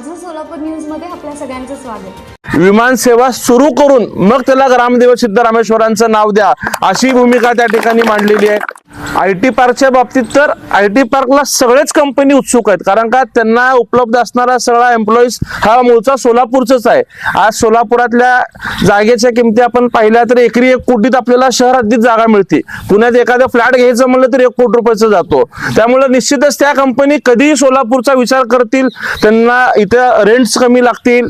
माझं सोलापूर न्यूज मध्ये आपल्या सगळ्यांचं स्वागत। विमान सेवा सुरू करून मग त्याला ग्रामदेवत सिद्धरामेश्वरांचं नाव द्या अशी भूमिका त्या ठिकाणी मांडलेली आहे। आयटी पार्कच्या बाबतीत तर आयटी पार्कला सगळेच कंपनी उत्सुक आहेत, कारण का त्यांना उपलब्ध असणारा सगळा एम्प्लॉईज हा मूळचा सोलापूरचाच आहे। आज सोलापुरातल्या जागेच्या किमती आपण पाहिल्या तर एकरी 1 कोटीत आपल्याला शहर हद्दीत जागा मिळते। पुण्यात एखादा फ्लॅट घ्यायचं म्हणलं तर 1 कोटी रुपयाचा जातो। त्यामुळे निश्चितच त्या कंपनी कधी सोलापूरचा विचार करतील, त्यांना इथे रेंट्स कमी लागतील।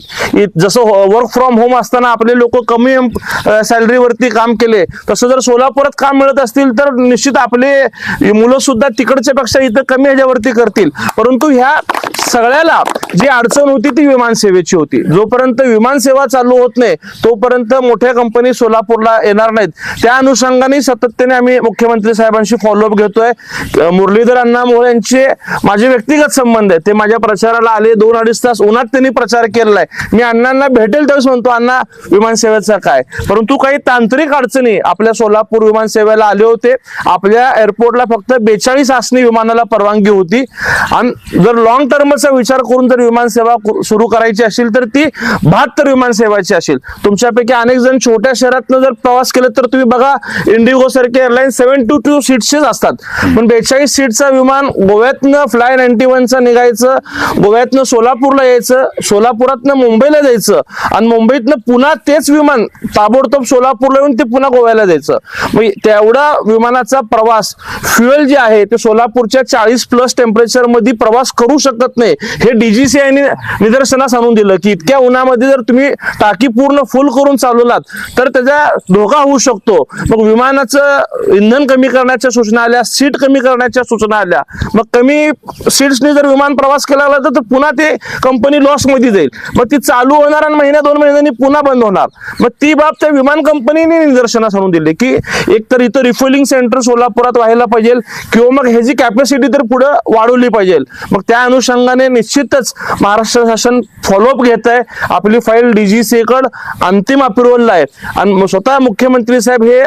जसं वर्क फ्रॉम होम असताना आपले लोक कमी सॅलरीवरती काम केले, तसं जर सोलापुरात काम मिळत असतील तर निश्चित आपले मुलं सुद्धा तिकडच्या पेक्षा इथं कमी ह्याच्यावरती करतील। परंतु ह्या सगळ्याला जी अडचण होती ती विमान सेवेची होती। जोपर्यंत विमान सेवा चालू होत नाही तोपर्यंत मोठ्या कंपनी सोलापूरला येणार नाहीत। त्या अनुषंगाने सातत्याने आम्ही मुख्यमंत्री साहेबांशी फॉलोअप घेतोय। मुरलीधर अण्णा मोहोळ यांचे माझे व्यक्तिगत संबंध आहेत। ते माझ्या प्रचाराला आले, 2-2.5 तास उन्हात त्यांनी प्रचार केलाय। मी अण्णांना भेटेल त्यावेळेस म्हणतो, अण्णा विमान सेवेचा काय, परंतु काही तांत्रिक अडचणी आपल्या सोलापूर विमान सेवेला आले होते। आपल्या एअरपोर्टला फक्त 42 आसनी विमानाला परवानगी होती आणि जर लॉंग टर्मचा विचार करून जर विमान सेवा सुरू करायची असेल तर ती 72 विमान सेवाची असेल। तुमच्यापैकी अनेक जण छोट्या शहरातनं जर प्रवास केले तर तुम्ही बघा, इंडिगो सारखे एअरलाईन 72 सीट्सचेच असतात, पण 42 सीटचं विमान गोव्यातनं फ्लाय 91चं निघायचं, गोव्यातनं सोलापूरला यायचं, सोलापुरातनं मुंबईला जायचं आणि मुंबईतनं पुन्हा तेच विमान ताबडतोब सोलापूरला येऊन ते पुन्हा गोव्याला जायचं। मग तेवढा विमानाचा प्रवास फ्युएल जे आहे ते सोलापूरच्या 40+ टेम्परेचर मध्ये प्रवास करू शकत नाही। हे DGCAने निदर्शनास आणून दिलं की इतक्या उन्हामध्ये जर तुम्ही टाकी पूर्ण फुल करून चालवलात तर त्याचा धोका होऊ शकतो। मग विमानाचं इंधन कमी करण्याच्या सूचना आल्या, सीट कमी करण्याच्या सूचना आल्या। मग कमी सीट्सने जर विमान प्रवास केला तर पुन्हा ते कंपनी लॉस मध्ये जाईल। मग ती चालू होणार आणि 1-2 महिन्यांनी पुन्हा बंद होणार। मग ती बाब त्या विमान कंपनीने निदर्शनास आणून दिली की एक तर इथं रिफ्युलिंग सेंटर सोलापुरात व्हायला पाहिजे किंवा मग ह्याची कॅपॅसिटी तर पुढे वाढवली पाहिजे। मग त्या अनुषंगाने निश्चितच महाराष्ट्र शासन फॉलोअप घेत आहे। आपली फाईल DGCA कडे अंतिम अप्रुव्हलला आहे आणि स्वतः मुख्यमंत्री साहेब हे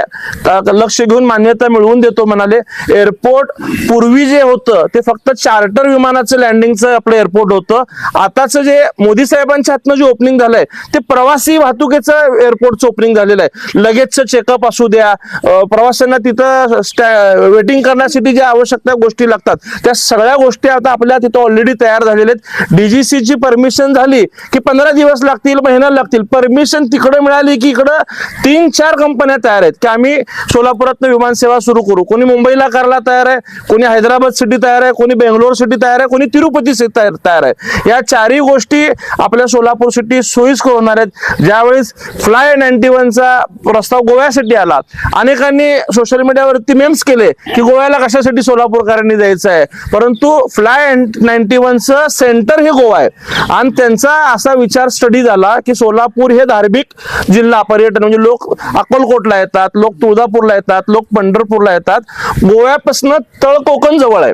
लक्ष घेऊन मान्यता मिळवून देतो म्हणाले। एअरपोर्ट पूर्वी जे होतं ते फक्त चार्टर विमानाचं लँडिंगचं आपलं एअरपोर्ट होतं। आताच जे मोदी साहेबांच्या हातनं जे ओपनिंग झालंय ते प्रवासी वाहतुकीचं एअरपोर्टचं ओपनिंग झालेलं आहे। लगेचचं चेकअप असू द्या, प्रवाशांना तिथं वेटिंग करण्यासाठी ज्या आवश्यक गोष्टी लागतात त्या सगळ्या गोष्टी आता आपल्या तिथं ऑलरेडी तयार झालेल्या आहेत। DGCची परमिशन झाली की 15 दिवस लागतील, महिना लागतील। परमिशन तिकडे मिळाली की इकडं 3-4 कंपन्या तयार आहेत की आम्ही सोलापुरातनं विमान सेवा सुरू करू। कोणी मुंबईला करायला तयार आहे, कोणी हैदराबाद सिटी तयार आहे, कोणी बेंगलोर सिटी तयार आहे, कोणी तिरुपती सिटी तयार आहे। या 4ही गोष्टी आपल्या सोलापूर सिटी सोयीस्कर होणार आहेत। ज्यावेळेस फ्लाय 91चा प्रस्ताव गोव्यासाठी आला, अनेकांनी सोशल मीडियावरती मेम्स केले की गोव्याला कशासाठी सोलापूरकरांनी जायचं आहे, परंतु फ्लाय 91चं सेंटर हे गोवा आहे आणि त्यांचा असा विचार स्टडी झाला की सोलापूर हे धार्मिक जिल्हा पर्यटन म्हणजे लोक अक्कलकोटला येतात, लोक तुळजापूरला येतात, लोक पंढरपूरला येतात। गोव्यापासून तळ कोकण जवळ आहे।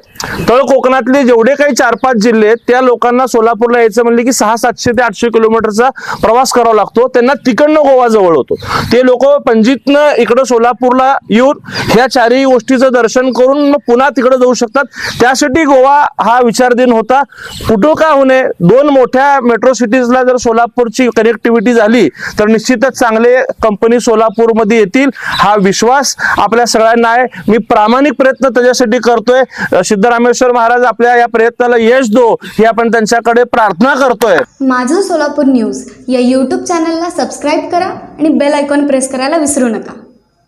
तळ कोकणातले जेवढे काही 4-5 जिल्हे आहेत त्या लोकांना सोलापूरला यायचं म्हणले की 600-700 ते 800 किलोमीटरचा प्रवास करावा लागतो। त्यांना तिकडनं गोवा जवळ होतो। ते लोक पणजीतनं इकडं सोलापूरला येऊन ह्या 4ही गोष्टीचं दर्शन करून मग पुन्हा तिकडे जाऊ शकतात। त्यासाठी गोवा हा विचारधीन होता। कुठं का होणे, 2 मोठ्या मेट्रो सिटीजला जर सोलापूरची कनेक्टिव्हिटी झाली तर निश्चितच चांगले कंपनी सोलापूरमध्ये येतील हा विश्वास आपल्या सगळ्यांना आहे। मी प्रामाणिक प्रयत्न त्याच्यासाठी करतोय। सिद्धरामेश्वर महाराज आपल्या या प्रयत्नाला यश दो ही आपण त्यांच्याकडे प्रार्थना करतोय। माझं सोलापूर न्यूज या YouTube चॅनलला सबस्क्राईब करा आणि बेल आयकॉन प्रेस करायला विसरू नका।